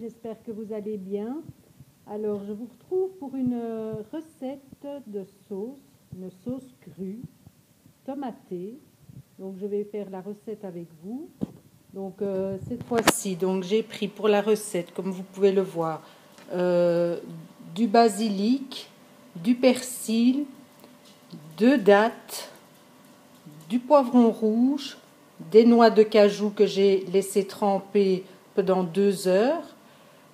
j'espère que vous allez bien. Alors, je vous retrouve pour une recette de sauce, une sauce crue, tomatée. Donc, je vais faire la recette avec vous. Donc, cette fois-ci, donc j'ai pris pour la recette, comme vous pouvez le voir, du basilic, du persil, 2 dattes, du poivron rouge, des noix de cajou que j'ai laissé tremper pendant 2 heures.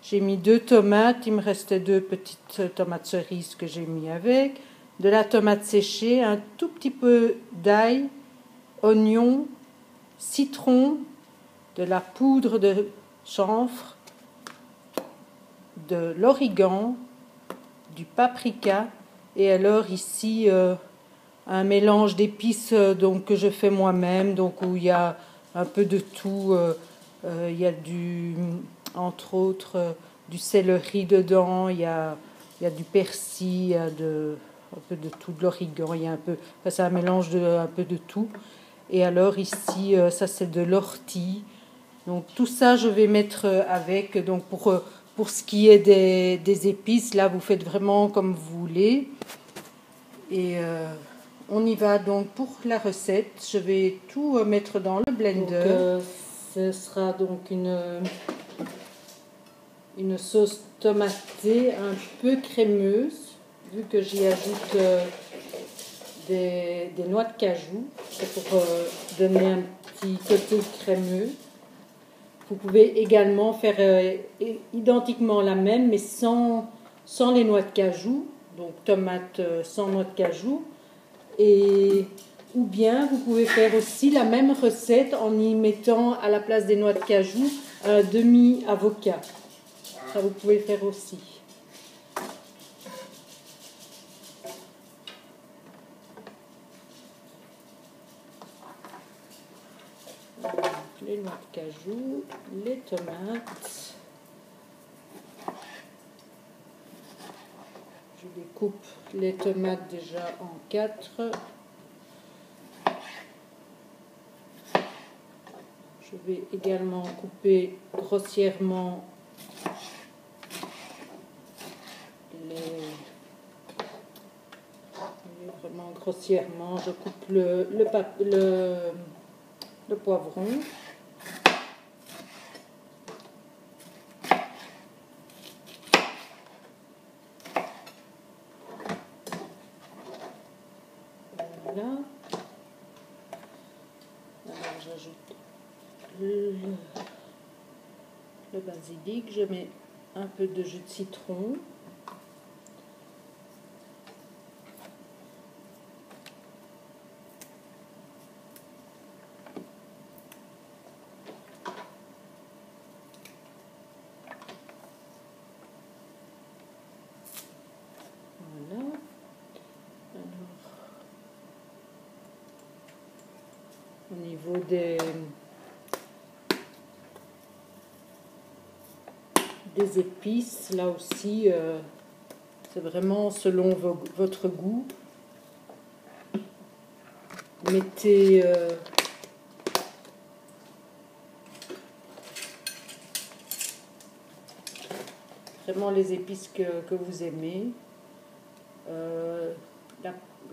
J'ai mis 2 tomates, il me restait 2 petites tomates cerises que j'ai mis avec, de la tomate séchée, un tout petit peu d'ail, oignon, citron, de la poudre de chanvre, de l'origan, du paprika et alors ici un mélange d'épices donc que je fais moi-même, donc où il y a un peu de tout, il y a entre autres du céleri dedans, il y a du persil, il y a un peu de tout, de l'origan, il y a un peu, enfin, c'est un mélange de un peu de tout. Et alors ici ça c'est de l'ortie. Donc tout ça je vais mettre avec. Donc pour ce qui est des épices, là vous faites vraiment comme vous voulez. Et on y va donc pour la recette. Je vais tout mettre dans le blender. Donc, ce sera donc une sauce tomatée un peu crémeuse, vu que j'y ajoute des noix de cajou. C'est pour donner un petit côté crémeux. Vous pouvez également faire identiquement la même, mais sans les noix de cajou. Donc tomate sans noix de cajou. Ou bien vous pouvez faire aussi la même recette en y mettant à la place des noix de cajou un demi-avocat. Ça vous pouvez faire aussi. Les noix de cajou, les tomates. Je découpe les tomates déjà en 4. Je vais également couper grossièrement vraiment grossièrement. Je coupe le poivron. Voilà. Alors j'ajoute le basilic. Je mets un peu de jus de citron. Voilà. Alors, au niveau des épices, là aussi, c'est vraiment selon votre goût. Mettez vraiment les épices que vous aimez.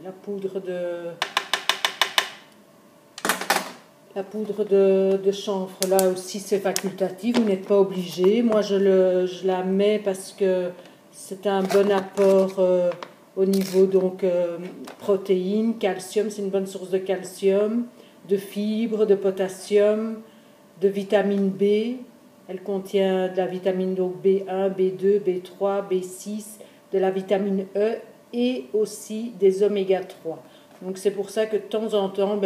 La poudre de chanvre, là aussi c'est facultatif, vous n'êtes pas obligé. Moi je la mets parce que c'est un bon apport au niveau donc protéines, calcium, c'est une bonne source de calcium, de fibres, de potassium, de vitamine B. Elle contient de la vitamine donc B1, B2, B3, B6, de la vitamine E et aussi des oméga 3. Donc c'est pour ça que de temps en temps,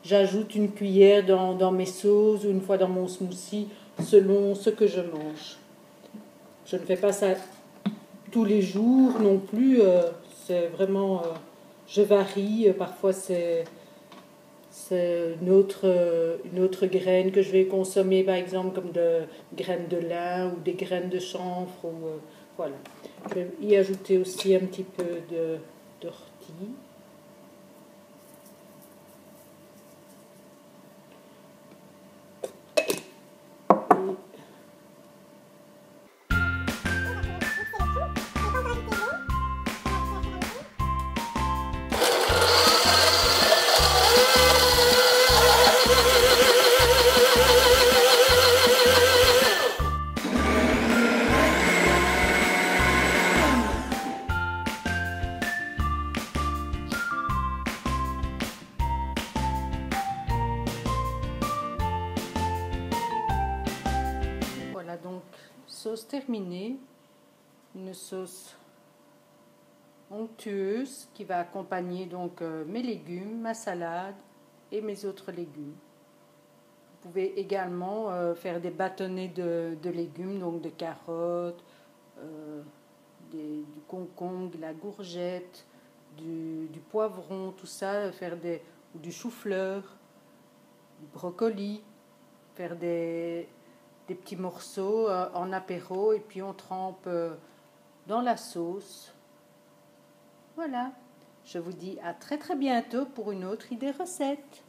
j'ajoute une cuillère dans mes sauces ou une fois dans mon smoothie selon ce que je mange. Je ne fais pas ça tous les jours non plus. C'est vraiment, je varie. Parfois c'est une autre graine que je vais consommer, par exemple comme de graines de lin ou des graines de chanvre. Voilà. Je vais y ajouter aussi un petit peu d'ortie. sauce terminée, une sauce onctueuse qui va accompagner donc mes légumes, ma salade et mes autres légumes. Vous pouvez également faire des bâtonnets de légumes, donc de carottes, du concombre, de la courgette, du poivron, tout ça, ou du chou-fleur, du brocoli, faire des petits morceaux en apéro et puis on trempe dans la sauce. Voilà, je vous dis à très très bientôt pour une autre idée recette.